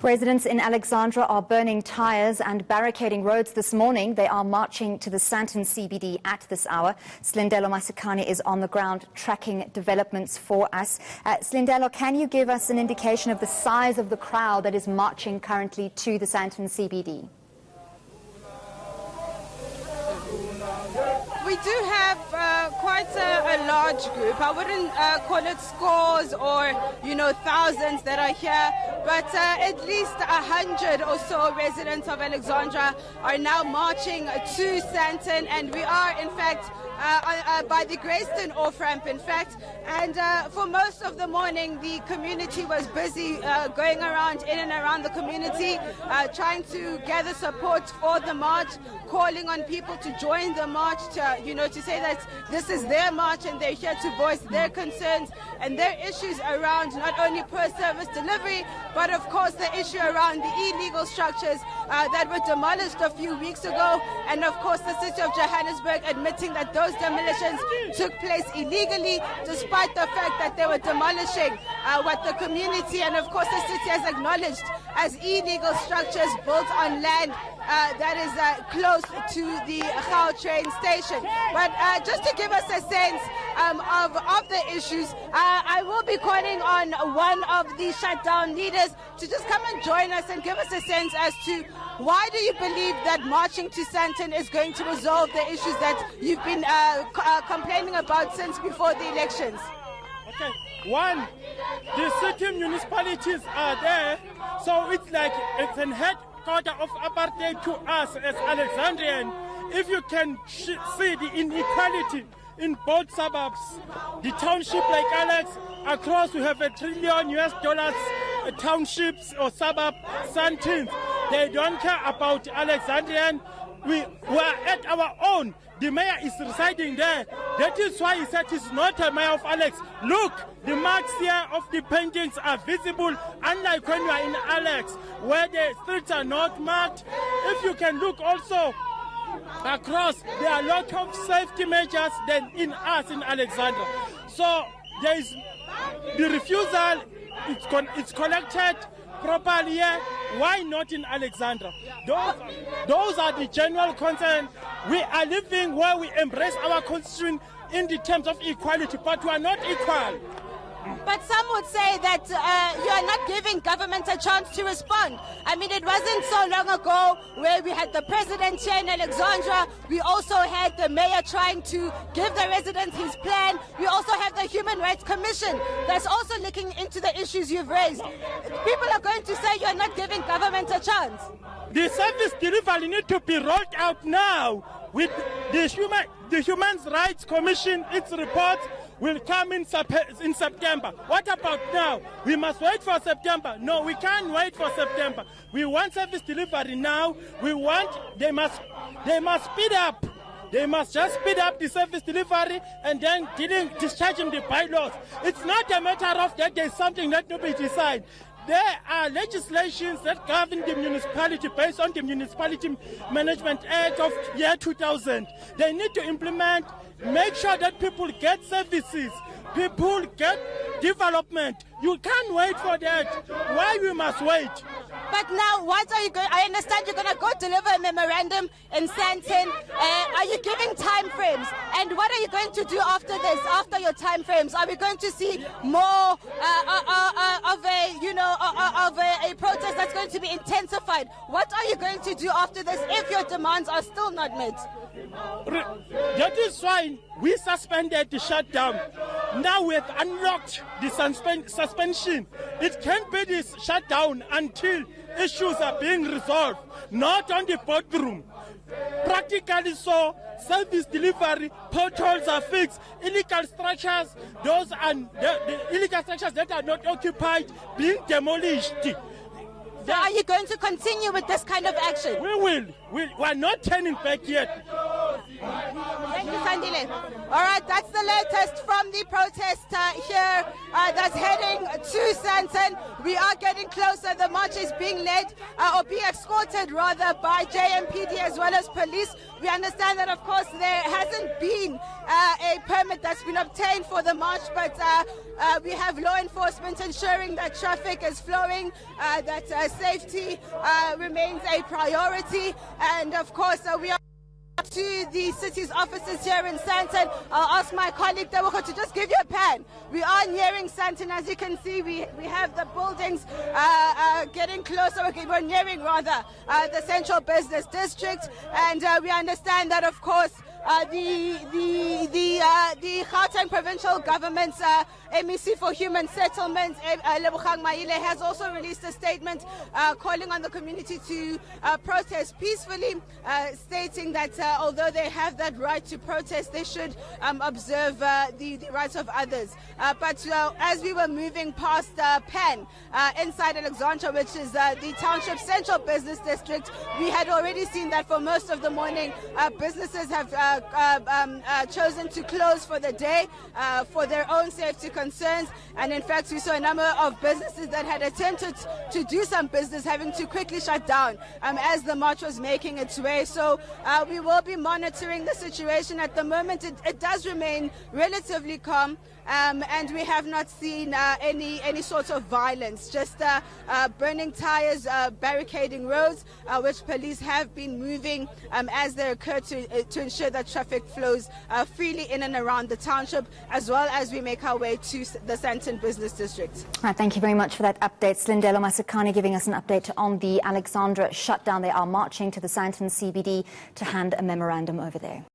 Residents in Alexandra are burning tyres and barricading roads this morning. They are marching to the Sandton CBD at this hour. Slindelo Masakane is on the ground tracking developments for us. Slindelo, can you give us an indication of the size of the crowd that is marching currently to the Sandton CBD? We do have quite a large group. I wouldn't call it scores or, thousands that are here, but at least 100 or so residents of Alexandra are now marching to Sandton, and we are, in fact, by the Greyston off-ramp, in fact. And for most of the morning, the community was busy going around, in and around the community, trying to gather support for the march, calling on people to join the march, to say that this is their march and they're here to voice their concerns and their issues around not only poor service delivery, but of course the issue around the illegal structures that were demolished a few weeks ago, and of course the city of Johannesburg admitting that those demolitions took place illegally, despite the fact that they were demolishing what the community and of course the city has acknowledged as illegal structures built on land that is close to the train station. But just to give us a sense of the issues, I will be calling on one of the shutdown leaders to just come and join us and give us a sense as to why do you believe that marching to Sandton is going to resolve the issues that you've been complaining about since before the elections? Okay, one, the city municipalities are there, so it's like it's a headquarter of apartheid to us as Alexandrian. If you can see the inequality in both suburbs, the township like Alex, across we have $1 trillion townships or suburb, Sandton. They don't care about Alexandrian. We are at our own. The mayor is residing there. That is why he said he's not a mayor of Alex. Look, the marks here of the paintings are visible, unlike when you are in Alex, where the streets are not marked. If you can look also across, there are a lot of safety measures than in us in Alexandra. So there is the refusal, it's collected properly here. Why not in Alexandra? Those are the general concerns. We are living where we embrace our constitution in the terms of equality, but we are not equal. But some would say that you are not giving government a chance to respond. I mean, it wasn't so long ago where we had the president here in Alexandra. We also had the mayor trying to give the residents his plan. We also have the Human Rights Commission that's also looking into the issues you've raised. People are going to say you are not giving government a chance. The service delivery need to be rolled out now. With the Human Rights Commission, its report will come in September. What about now? We must wait for September. No, we can't wait for September. We want service delivery now. They must speed up. They must just speed up the service delivery and then discharging the bylaws. It's not a matter of that there's something that nobody decides. There are legislations that govern the municipality based on the Municipality Management Act of year 2000. They need to implement, make sure that people get services, people get development. You can't wait for that. Why we must wait? But now, what are you going? I understand you're going to go deliver a memorandum in Sandton. Are you giving time frames? And what are you going to do after this? After your time frames, are we going to see more of a protest that's going to be intensified? What are you going to do after this if your demands are still not met? That is why we suspended the shutdown. Now we have unlocked the suspension. It can't be this shutdown until issues are being resolved, not on the boardroom. Practically so, service delivery, potholes are fixed, illegal structures, those are the illegal structures that are not occupied being demolished. So are you going to continue with this kind of action? We will. We are not turning back yet. Thank you, Sandile. All right, that's the latest from the protest here that's heading to Sandton. We are getting closer. The march is being led or being escorted rather by JMPD as well as police. We understand that, of course, there hasn't been a permit that's been obtained for the march, but we have law enforcement ensuring that traffic is flowing, that safety remains a priority, and of course we are to the city's offices here in Sandton. I'll ask my colleague Tebogo to just give you a pan. We are nearing Sandton. As you can see, we have the buildings getting closer. We're nearing rather the central business district, and we understand that, of course, the Gauteng provincial government's MEC for Human Settlements, Lebogang Maile, has also released a statement calling on the community to protest peacefully, stating that although they have that right to protest, they should observe the rights of others. But as we were moving past Penn, inside Alexandra, which is the township central business district, we had already seen that for most of the morning, businesses have chosen to close for the day for their own safety concerns. And in fact, we saw a number of businesses that had attempted to do some business having to quickly shut down as the march was making its way. So we will be monitoring the situation. At the moment, it does remain relatively calm. And we have not seen any sort of violence, just burning tires, barricading roads, which police have been moving as they occur to ensure that traffic flows freely in and around the township, as well as we make our way to the Sandton Business District. All right, thank you very much for that update. Slindelo Masakane giving us an update on the Alexandra shutdown. They are marching to the Sandton CBD to hand a memorandum over there.